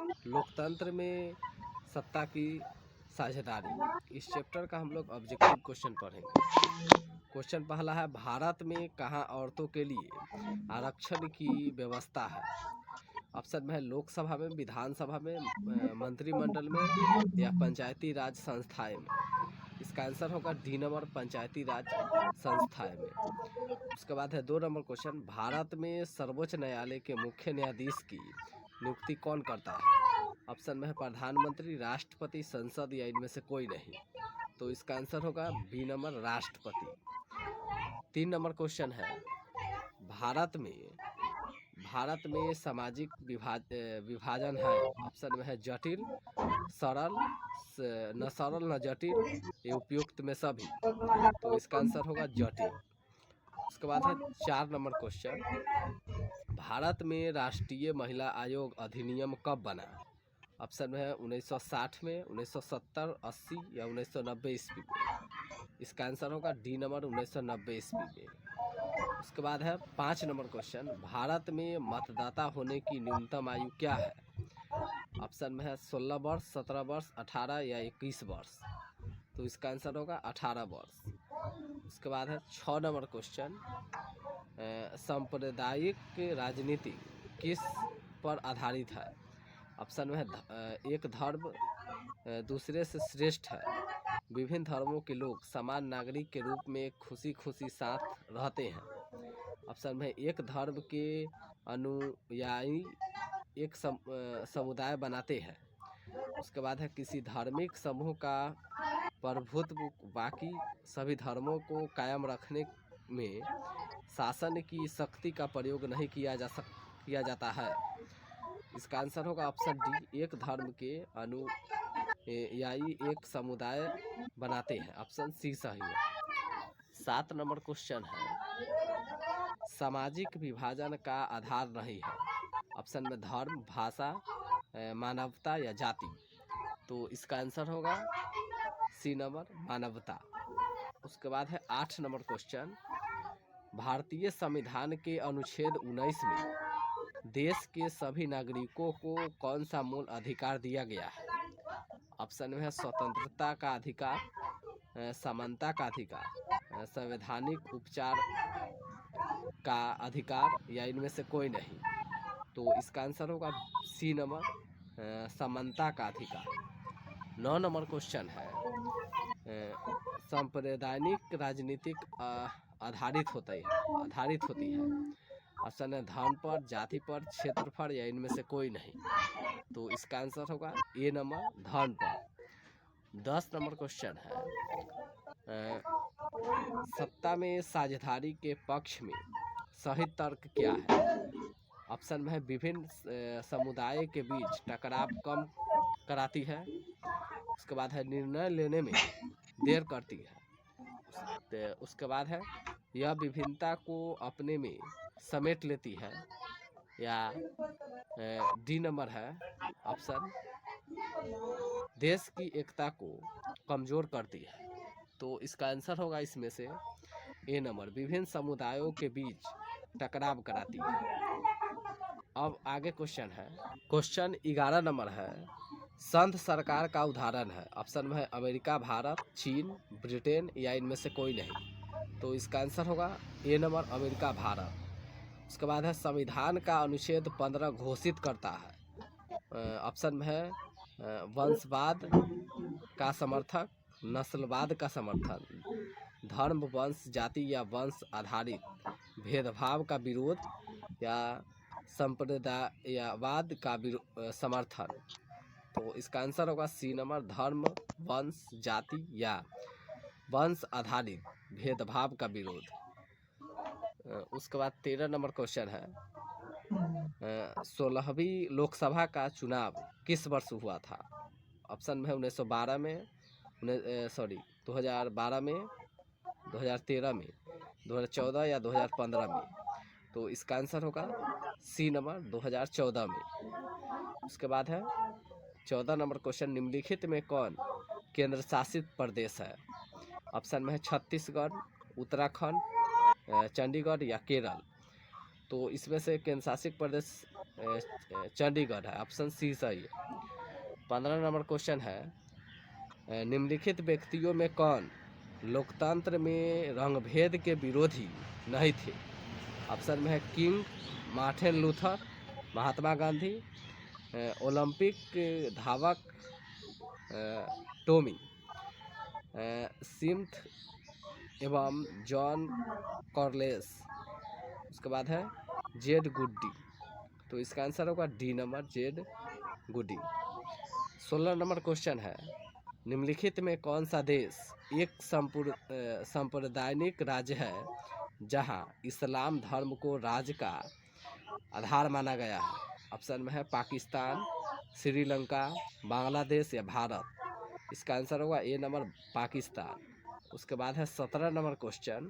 लोकतंत्र में सत्ता की साझेदारी। इस चैप्टर का हम लोग ऑब्जेक्टिव क्वेश्चन पढ़ेंगे। क्वेश्चन पहला है, भारत में कहाँ औरतों के लिए आरक्षण की व्यवस्था है? ऑप्शन में है लोकसभा में, विधानसभा में, मंत्रिमंडल में या पंचायती राज संस्थाएं में। इसका आंसर होगा डी नंबर, पंचायती राज संस्थाएं में। उसके बाद है 2 नंबर क्वेश्चन, भारत में सर्वोच्च न्यायालय के मुख्य न्यायाधीश की नियुक्ति कौन करता है? ऑप्शन में है प्रधानमंत्री, राष्ट्रपति, संसद या इनमें से कोई नहीं। तो इसका आंसर होगा बी नंबर, राष्ट्रपति। 3 नंबर क्वेश्चन है, भारत में सामाजिक विभाजन है। ऑप्शन में है जटिल, सरल, न सरल न जटिल, ये उपयुक्त में सभी। तो इसका आंसर होगा जटिल। उसके बाद है 4 नंबर क्वेश्चन, भारत में राष्ट्रीय महिला आयोग अधिनियम कब बना? ऑप्शन में है 1960 में, 1970, 80 या 1990 ईस्वी में। इसका आंसर होगा डी नंबर, 1990 ईस्वी में। उसके बाद है 5 नंबर क्वेश्चन, भारत में मतदाता होने की न्यूनतम आयु क्या है? ऑप्शन में है 16 वर्ष, 17 वर्ष, 18 या 21 वर्ष। तो इसका आंसर होगा 18 वर्ष। उसके बाद है 6 नंबर क्वेश्चन, सांप्रदायिक राजनीति किस पर आधारित है? ऑप्शन में है एक धर्म दूसरे से श्रेष्ठ है, विभिन्न धर्मों के लोग समान नागरिक के रूप में खुशी खुशी साथ रहते हैं। ऑप्शन में एक धर्म के अनुयायी एक समुदाय बनाते हैं। उसके बाद है किसी धार्मिक समूह का प्रभुत्व बाकी सभी धर्मों को कायम रखने में शासन की शक्ति का प्रयोग नहीं किया जाता है। इसका आंसर होगा ऑप्शन डी, एक धर्म के अनुयायी एक समुदाय बनाते हैं। ऑप्शन सी सही है। 7 नंबर क्वेश्चन है, सामाजिक विभाजन का आधार नहीं है। ऑप्शन में धर्म, भाषा, मानवता या जाति। तो इसका आंसर होगा सी नंबर, मानवता। उसके बाद है 8 नंबर क्वेश्चन, भारतीय संविधान के अनुच्छेद 19 में देश के सभी नागरिकों को कौन सा मूल अधिकार दिया गया है? ऑप्शन में है स्वतंत्रता का अधिकार, समानता का अधिकार, संवैधानिक उपचार का अधिकार या इनमें से कोई नहीं। तो इसका आंसर होगा सी नंबर, समानता का अधिकार। 9 नंबर क्वेश्चन है, सांप्रदायिक राजनीतिक आधारित होती है। ऑप्शन है धर्म पर, जाति पर, क्षेत्रफल या इनमें से कोई नहीं। तो इसका आंसर होगा ए नंबर, धर्म पर। 10 नंबर क्वेश्चन है, सत्ता में साझेदारी के पक्ष में सही तर्क क्या है? ऑप्शन में है विभिन्न समुदाय के बीच टकराव कम कराती है। उसके बाद है निर्णय लेने में देर करती है। उसके बाद है यह विभिन्नता को अपने में समेट लेती है। या डी नंबर है ऑप्शन, देश की एकता को कमजोर करती है। तो इसका आंसर होगा इसमें से ए नंबर, विभिन्न समुदायों के बीच टकराव कराती है। अब आगे क्वेश्चन है, क्वेश्चन 11 नंबर है, संघ सरकार का उदाहरण है। ऑप्शन में है अमेरिका, भारत, चीन, ब्रिटेन या इनमें से कोई नहीं। तो इसका आंसर होगा ए नंबर, अमेरिका, भारत। उसके बाद है संविधान का अनुच्छेद 15 घोषित करता है। ऑप्शन में है वंशवाद का समर्थक, नस्लवाद का समर्थन, धर्म, वंश, जाति या वंश आधारित भेदभाव का विरोध या संप्रदायवाद का समर्थन। तो इसका आंसर होगा सी नंबर, धर्म, वंश, जाति या वंश आधारित भेदभाव का विरोध। उसके बाद 13 नंबर क्वेश्चन है, 16वीं लोकसभा का चुनाव किस वर्ष हुआ था? ऑप्शन में है 1912 में, 2012 में, 2013 में, 2014 या 2015 में। तो इसका आंसर होगा सी नंबर, 2014 में। उसके बाद है 14 नंबर क्वेश्चन, निम्नलिखित में कौन केंद्र शासित प्रदेश है? ऑप्शन में है छत्तीसगढ़, उत्तराखंड, चंडीगढ़ या केरल। तो इसमें से केंद्र शासित प्रदेश चंडीगढ़ है। ऑप्शन सी सही है। 15 नंबर क्वेश्चन है, निम्नलिखित व्यक्तियों में कौन लोकतंत्र में रंगभेद के विरोधी नहीं थे? ऑप्शन में है king, Martin Luther, Mahatma Gandhi, Olympic धावक टोमी सिम्थ एवं जॉन कॉर्लेस। उसके बाद है जेड गुड्डी। तो इसका आंसर होगा डी नंबर, जेड गुड्डी। 16 नंबर क्वेश्चन है, निम्नलिखित में कौन सा देश एक सांप्रदायिक राज्य है जहां इस्लाम धर्म को राज्य का आधार माना गया है? ऑप्शन में है पाकिस्तान, श्रीलंका, बांग्लादेश या भारत। इसका आंसर होगा ए नंबर, पाकिस्तान। उसके बाद है 17 नंबर क्वेश्चन,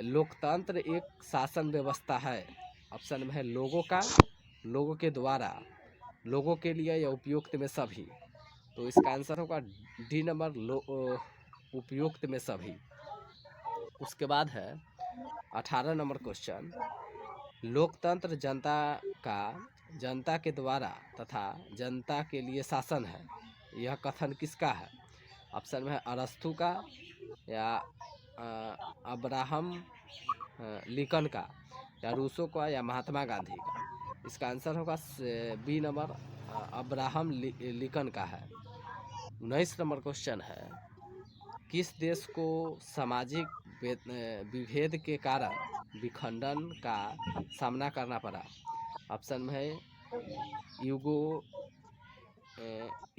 लोकतंत्र एक शासन व्यवस्था है। ऑप्शन में है लोगों का, लोगों के द्वारा, लोगों के लिए या उपयुक्त में सभी। तो इसका आंसर होगा डी नंबर, उपयुक्त में सभी। उसके बाद है 18 नंबर क्वेश्चन, लोकतंत्र जनता के द्वारा तथा जनता के लिए शासन है, यह कथन किसका है? ऑप्शन में है अरस्तु का, या अब्राहम लिंकन का, या रूसो का, या महात्मा गांधी का। इसका आंसर होगा बी नंबर, अब्राहम लिंकन का है। 19 नंबर क्वेश्चन है, किस देश को सामाजिक विभेद के कारण विखंडन का सामना करना पड़ा? ऑप्शन में है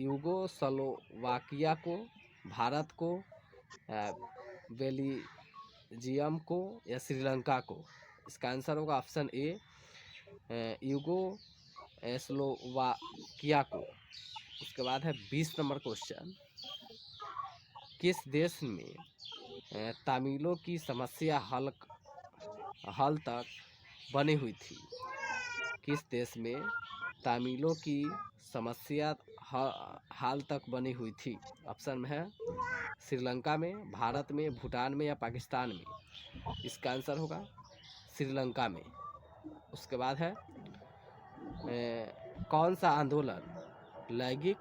यूगोस्लोवाकिया को, भारत को, बेल्जियम को, या श्रीलंका को। इसका आंसर होगा ऑप्शन ए, यूगोस्लोवाकिया को। उसके बाद है 20 नंबर क्वेश्चन, किस देश में तमिलों की समस्या हल तक बनी हुई थी? किस देश में तमिलों की समस्या हाल तक बनी हुई थी? ऑप्शन में है श्रीलंका में, भारत में, भूटान में, या पाकिस्तान में। इसका आंसर होगा श्रीलंका में। उसके बाद है कौन सा आंदोलन लैंगिक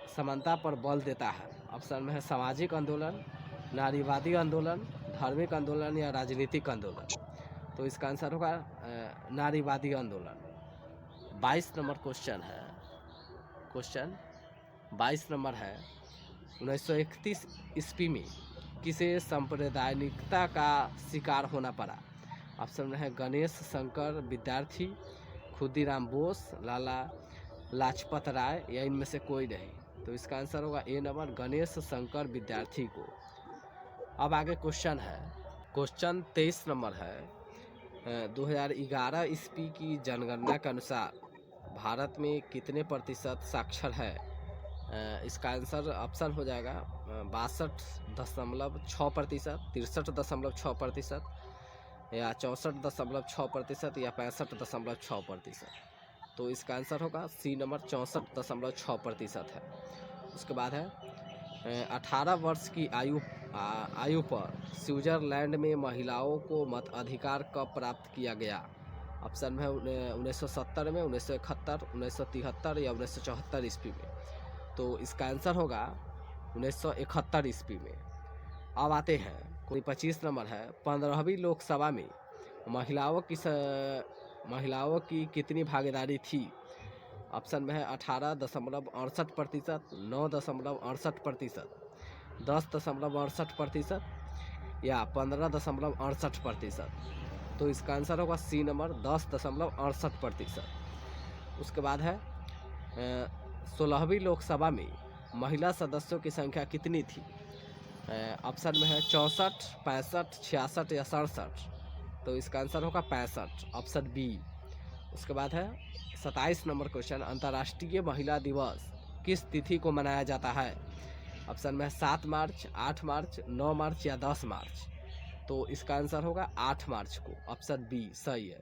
समानता पर बल देता है? ऑप्शन में है सामाजिक आंदोलन, नारीवादी आंदोलन, धार्मिक आंदोलन, या राजनीतिक आंदोलन। तो इसका आंसर होगा नारीवादी आंदोलन। 22 नंबर क्वेश्चन है, क्वेश्चन 22 नंबर है, 1931 ईस्वी में किसे सांप्रदायिकता का शिकार होना पड़ा? ऑप्शन में है गणेश शंकर विद्यार्थी, खुदीराम बोस, लाला लाजपत राय, या इनमें से कोई नहीं। तो इसका आंसर होगा ए नंबर, गणेश शंकर विद्यार्थी को। अब आगे क्वेश्चन है, क्वेश्चन 23 नंबर है, 2011 ईस्वी की जनगणना के अनुसार भारत में कितने प्रतिशत साक्षर है? इसका आंसर ऑप्शन हो जाएगा 62.6%, 63.6%, या 64.6%, या 65.6%। तो इसका आंसर होगा सी नंबर, 64.6% है। उसके बाद है 18 वर्ष की आयु पर स्विट्जरलैंड में महिलाओं को मताधिकार कब प्राप्त किया गया? ऑप्शन में है 1970 में, 1971, 1973, या 1974 ईस्वी में। तो इसका आंसर होगा 1971 ईस्वी में। अब आते हैं कोई 25 नंबर है, 15वीं लोकसभा में महिलाओं की कितनी भागीदारी थी? ऑप्शन में है 18.68%, 9.68%, 10.68%, या 15.68%। तो इसका आंसर होगा सी नंबर, 10.68%। उसके बाद है 16वीं लोकसभा में महिला सदस्यों की संख्या कितनी थी? ऑप्शन में है 64, 65, 66, या 67। तो इसका आंसर होगा 65, ऑप्शन बी। उसके बाद है 27 नंबर क्वेश्चन, अंतर्राष्ट्रीय महिला दिवस किस तिथि को मनाया जाता है? ऑप्शन में है 7 मार्च, 8 मार्च, 9 मार्च, या 10 मार्च। तो इसका आंसर होगा 8 मार्च को, ऑप्शन बी सही है।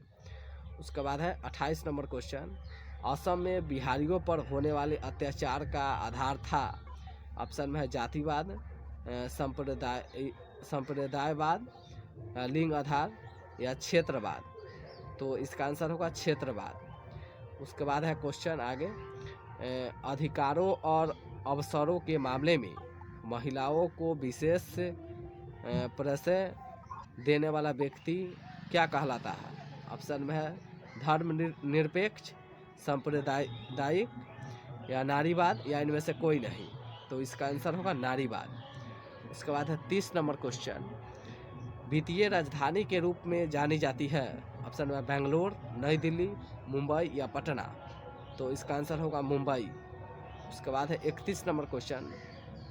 उसके बाद है 28 नंबर क्वेश्चन, असम में बिहारियों पर होने वाले अत्याचार का आधार था? ऑप्शन में है जातिवाद, संप्रदायवाद, लिंग आधार, या क्षेत्रवाद? तो इसका आंसर होगा क्षेत्रवाद। उसके बाद है क्वेश्चन आगे, अधिकारों और अवसरों के मामले में महिलाओं को विशेष प्रश्रय देने वाला व्यक्ति क्या कहलाता है? ऑप्शन में है धर्म निरपेक्ष, सांप्रदायिक या नारीवाद, या इनमें से कोई नहीं। तो इसका आंसर होगा नारीवाद। उसके बाद है 30 नंबर क्वेश्चन, वित्तीय राजधानी के रूप में जानी जाती है? ऑप्शन में बेंगलोर, नई दिल्ली, मुंबई या पटना। तो इसका आंसर होगा मुंबई। उसके बाद है 31 नंबर क्वेश्चन,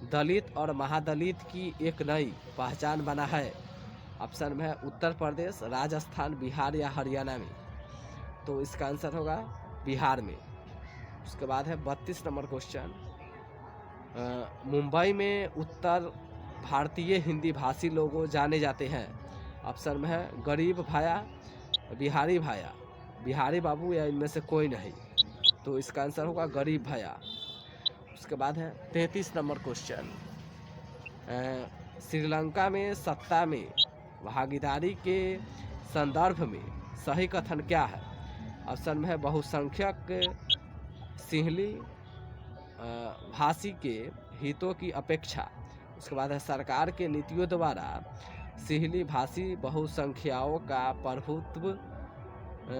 दलित और महादलित की एक नई पहचान बना है? ऑप्शन में है उत्तर प्रदेश, राजस्थान, बिहार या हरियाणा में। तो इसका आंसर होगा बिहार में। उसके बाद है 32 नंबर क्वेश्चन, मुंबई में उत्तर भारतीय हिंदी भाषी लोग जाने जाते हैं? ऑप्शन में है गरीब भाया, बिहारी भाया, बिहारी बाबू या इनमें से कोई नहीं। तो इसका आंसर होगा गरीब भाया। उसके बाद है 33 नंबर क्वेश्चन, श्रीलंका में सत्ता में भागीदारी के संदर्भ में सही कथन क्या है? ऑप्शन में है बहुसंख्यक सिंहली भाषी के हितों की अपेक्षा। उसके बाद है सरकार के नीतियों द्वारा सिंहली भाषी बहुसंख्याओं का प्रभुत्व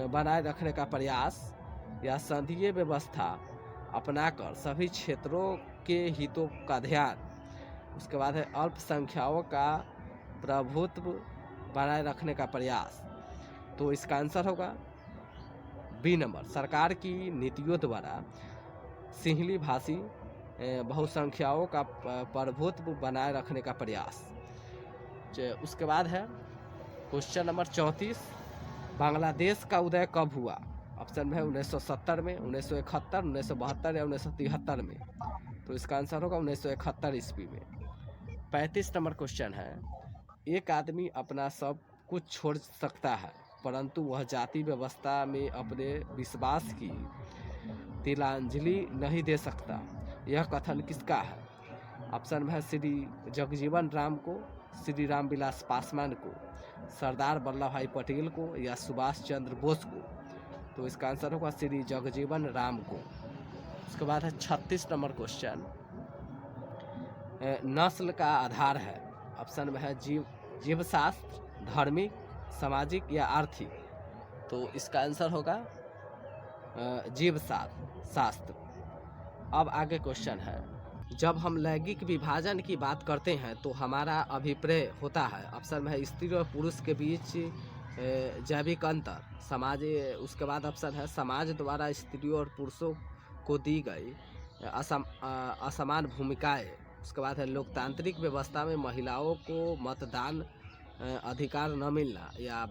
बनाए रखने का प्रयास, या संघीय व्यवस्था अपनाकर सभी क्षेत्रों के हितों का ध्यान। उसके बाद है अल्पसंख्याओं का प्रभुत्व बनाए रखने का प्रयास। तो इसका आंसर होगा बी नंबर, सरकार की नीतियों द्वारा सिंहली भाषी बहुसंख्याओं का प्रभुत्व बनाए रखने का प्रयास। उसके बाद है क्वेश्चन नंबर 34, बांग्लादेश का उदय कब हुआ? ऑप्शन में है 1970 में, 1971, 1972 या 1973 में। तो इसका आंसर होगा 1971 ईस्वी में। 35 नंबर क्वेश्चन है, एक आदमी अपना सब कुछ छोड़ सकता है परंतु वह जाति व्यवस्था में अपने विश्वास की तिलांजलि नहीं दे सकता, यह कथन किसका है? ऑप्शन में है श्री जगजीवन राम को, श्री रामविलास पासवान को, सरदार वल्लभ भाई पटेल को या सुभाष चंद्र बोस को। तो इसका आंसर होगा श्री जगजीवन राम को। उसके बाद है 36 नंबर क्वेश्चन, नस्ल का आधार है? ऑप्शन में है जीवशास्त्र, धार्मिक, सामाजिक या आर्थिक। तो इसका आंसर होगा जीवशास्त्र। अब आगे क्वेश्चन है, जब हम लैंगिक विभाजन की बात करते हैं तो हमारा अभिप्राय होता है? ऑप्शन में है स्त्री और पुरुष के बीच जैविक अंतर, समाज। उसके बाद ऑप्शन है समाज द्वारा स्त्रियों और पुरुषों को दी गई असमान भूमिकाएं। उसके बाद है लोकतांत्रिक व्यवस्था में महिलाओं को मतदान अधिकार न मिलना, या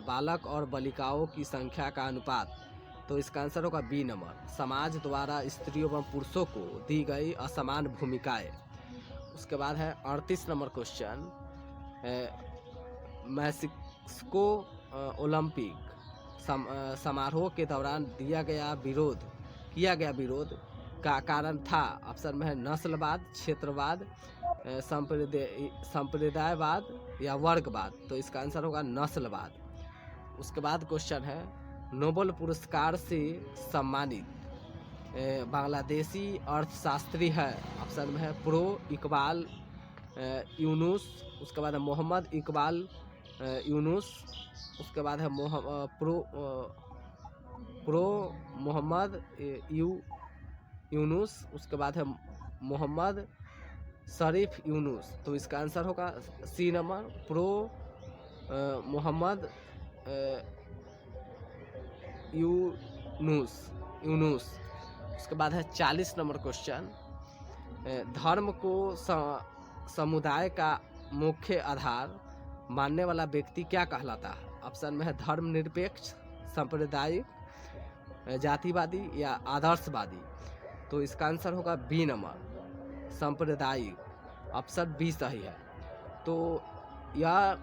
बालक और बालिकाओं की संख्या का अनुपात। तो इसका आंसर होगा बी नंबर, समाज द्वारा स्त्रियों एवं पुरुषों को दी गई असमान भूमिकाएं। उसके बाद है 38 नंबर क्वेश्चन, मैक्सिको ओलंपिक समारोह के दौरान किया गया विरोध का कारण था? ऑप्शन में है नस्लवाद, क्षेत्रवाद, संप्रदायवाद या वर्गवाद। तो इसका आंसर होगा नस्लवाद। उसके बाद क्वेश्चन है, नोबेल पुरस्कार से सम्मानित बांग्लादेशी अर्थशास्त्री है? ऑप्शन में है प्रो इकबाल यूनुस, उसके बाद है मोहम्मद इकबाल यूनुस, उसके बाद है प्रो मोहम्मद यूनुस, उसके बाद है मोहम्मद शरीफ यूनुस। तो इसका आंसर होगा C number, prof Muhammad Yunus. उसके बाद है 40 नंबर क्वेश्चन, धर्म को समुदाय का मुख्य आधार मानने वाला व्यक्ति क्या कहलाता है? ऑप्शन में है धर्मनिरपेक्ष, सांप्रदायिक, जातिवादी या आदर्शवादी। तो इसका आंसर होगा बी नंबर, सांप्रदायिक। ऑप्शन बी सही है। तो यह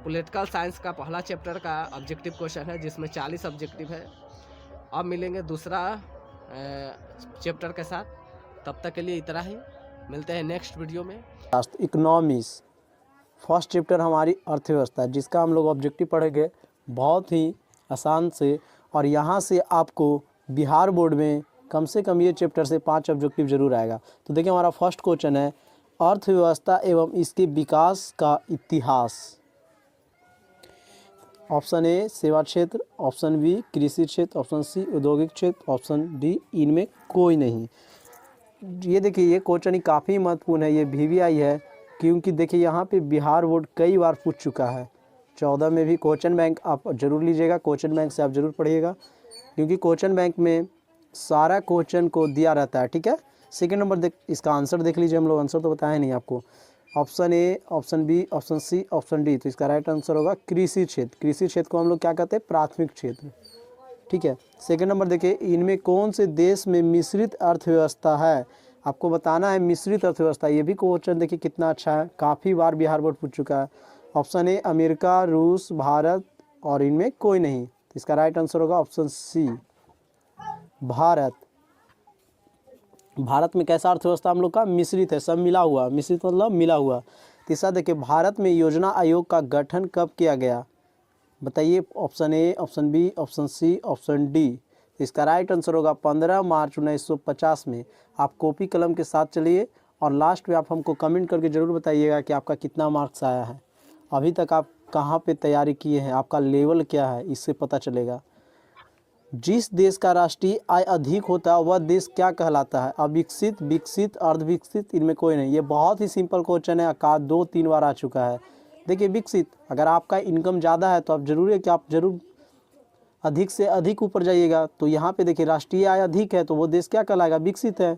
पॉलिटिकल साइंस का पहला चैप्टर का ऑब्जेक्टिव क्वेश्चन है जिसमें 40 ऑब्जेक्टिव है। अब मिलेंगे दूसरा चैप्टर के साथ। तब तक के लिए इतना ही, मिलते हैं नेक्स्ट वीडियो में। इकोनॉमिक्स फर्स्ट चैप्टर हमारी अर्थव्यवस्था, जिसका हम लोग ऑब्जेक्टिव पढ़ेंगे बहुत ही आसान से। और यहाँ से आपको बिहार बोर्ड में कम से कम ये चैप्टर से 5 ऑब्जेक्टिव जरूर आएगा। तो देखिए हमारा फर्स्ट क्वेश्चन है अर्थव्यवस्था एवं इसके विकास का इतिहास। ऑप्शन ए सेवा क्षेत्र, ऑप्शन बी कृषि क्षेत्र, ऑप्शन सी औद्योगिक क्षेत्र, ऑप्शन डी इनमें कोई नहीं। ये देखिए ये क्वेश्चन ही काफ़ी महत्वपूर्ण है, ये VVI है, क्योंकि देखिए यहाँ पे बिहार बोर्ड कई बार पूछ चुका है। 14 में भी क्वेश्चन बैंक आप जरूर लीजिएगा, क्वेश्चन बैंक से आप जरूर पढ़िएगा, क्योंकि क्वेश्चन बैंक में सारा क्वेश्चन को दिया रहता है। ठीक है, सेकेंड नंबर देख, इसका आंसर देख लीजिए, हम लोग आंसर तो बताया नहीं आपको। Option A, option B, option C, option D. तो इसका राइट आंसर होगा कृषि क्षेत्र। कृषि क्षेत्र को हम लोग क्या कहते हैं, प्राथमिक क्षेत्र। ठीक है, सेकेंड नंबर देखिए, इनमें कौन से देश में मिश्रित अर्थव्यवस्था है। आपको बताना है मिश्रित अर्थव्यवस्था। ये भी क्वेश्चन देखिए कितना अच्छा है, काफ़ी बार बिहार बोर्ड पूछ चुका है। ऑप्शन ए अमेरिका, रूस, भारत और इनमें कोई नहीं। तो इसका राइट आंसर होगा ऑप्शन सी भारत। भारत में कैसा अर्थव्यवस्था हम लोग का, मिश्रित है, सब मिला हुआ। मिश्रित मतलब मिला हुआ। तीसरा देखिए, भारत में योजना आयोग का गठन कब किया गया, बताइए। Option A, option B, option C, option D. इसका राइट आंसर होगा 15 मार्च 1950 में। आप कॉपी कलम के साथ चलिए और लास्ट में आप हमको कमेंट करके ज़रूर बताइएगा कि आपका कितना मार्क्स आया है, अभी तक आप कहाँ पे तैयारी किए हैं, आपका लेवल क्या है, इससे पता चलेगा। जिस देश का राष्ट्रीय आय अधिक होता है वह देश क्या कहलाता है, अविकसित, विकसित, अर्धविकसित, इनमें कोई नहीं। ये बहुत ही सिंपल क्वेश्चन है, का 2-3 बार आ चुका है। देखिए विकसित, अगर आपका इनकम ज़्यादा है तो आप जरूर है कि आप जरूर अधिक से अधिक ऊपर जाइएगा। तो यहाँ पे देखिए राष्ट्रीय आय अधिक है तो वो देश क्या कहलाएगा, विकसित है।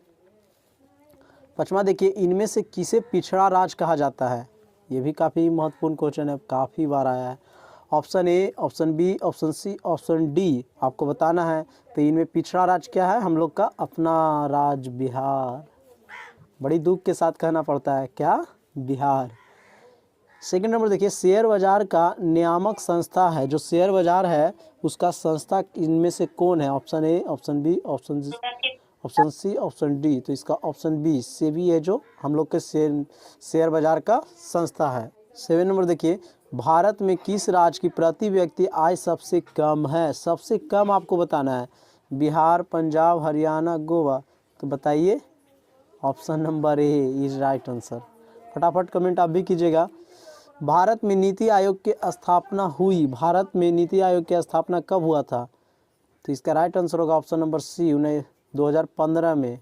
पांचवा देखिए, इनमें से किसे पिछड़ा राज्य कहा जाता है। ये भी काफ़ी महत्वपूर्ण क्वेश्चन है, काफ़ी बार आया है। Option A, option B, option C, option D आपको बताना है। तो इनमें पिछड़ा राज्य क्या है, हम लोग का अपना राज्य बिहार। बड़ी दुख के साथ कहना पड़ता है, क्या, बिहार। सेकेंड नंबर देखिए, शेयर बाजार का नियामक संस्था है, जो शेयर बाजार है उसका संस्था इनमें से कौन है। Option A, option B, option C, option D. तो इसका ऑप्शन बी सेबी है, जो हम लोग के शेयर बाजार का संस्था है। 7 नंबर देखिए, भारत में किस राज्य की प्रति व्यक्ति आय सबसे कम है। सबसे कम आपको बताना है, बिहार, पंजाब, हरियाणा, गोवा। तो बताइए, option number A is right answer. फटाफट कमेंट आप भी कीजिएगा। भारत में नीति आयोग की स्थापना हुई, भारत में नीति आयोग की स्थापना कब हुआ था। तो इसका राइट आंसर होगा ऑप्शन नंबर सी 2015 में।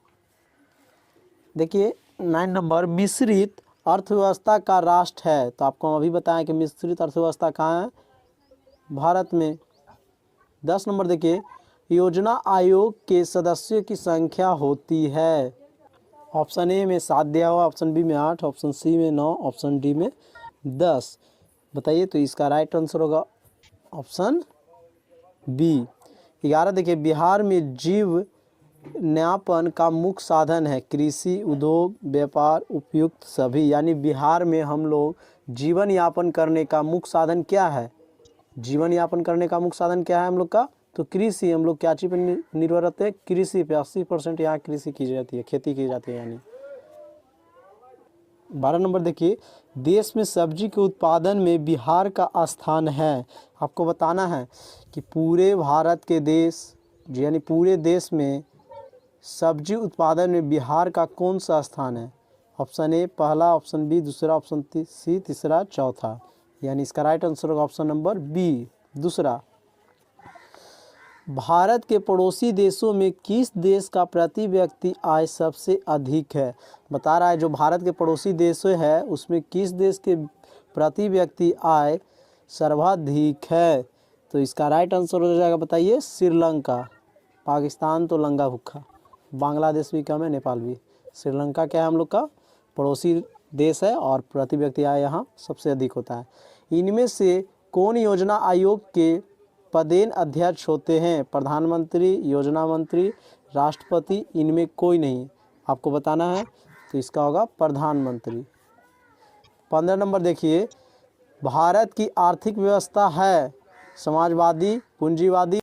देखिए 9 नंबर, मिश्रित अर्थव्यवस्था का राष्ट्र है। तो आपको हम अभी बताएं कि मिश्रित अर्थव्यवस्था कहाँ है, भारत में। 10 नंबर देखिए, योजना आयोग के सदस्यों की संख्या होती है। ऑप्शन ए में 7 दिया हुआ, ऑप्शन बी में 8, ऑप्शन सी में 9, ऑप्शन डी में 10। बताइए, तो इसका राइट आंसर होगा ऑप्शन बी 11। देखिए, बिहार में जीव न्यापन का मुख्य साधन है कृषि, उद्योग, व्यापार, उपयुक्त सभी। यानी बिहार में हम लोग जीवन यापन करने का मुख्य साधन क्या है, जीवन यापन करने का मुख्य साधन क्या है हम लोग का, तो कृषि। हम लोग क्या चीज़ पर निर्भर रहते हैं, कृषि पे। 80% यहाँ कृषि की जाती है, खेती की जाती है। यानी 12 नंबर देखिए, देश में सब्जी के उत्पादन में बिहार का स्थान है। आपको बताना है कि पूरे भारत के देश यानी पूरे देश में सब्जी उत्पादन में बिहार का कौन सा स्थान है। ऑप्शन ए पहला, ऑप्शन बी दूसरा, ऑप्शन सी तीसरा, चौथा। यानी इसका राइट आंसर होगा ऑप्शन नंबर बी दूसरा। भारत के पड़ोसी देशों में किस देश का प्रति व्यक्ति आय सबसे अधिक है। बता रहा है जो भारत के पड़ोसी देश है उसमें किस देश के प्रति व्यक्ति आय सर्वाधिक है। तो इसका राइट आंसर हो जाएगा, बताइए, श्रीलंका। पाकिस्तान तो लंगा भुक्खा, बांग्लादेश भी कम है, नेपाल भी। श्रीलंका क्या है, हम लोग का पड़ोसी देश है और प्रति व्यक्ति आय यहाँ सबसे अधिक होता है। इनमें से कौन योजना आयोग के पदेन अध्यक्ष होते हैं, प्रधानमंत्री, योजना मंत्री, राष्ट्रपति, इनमें कोई नहीं। आपको बताना है, तो इसका होगा प्रधानमंत्री। 15 नंबर देखिए, भारत की आर्थिक व्यवस्था है समाजवादी, पूंजीवादी,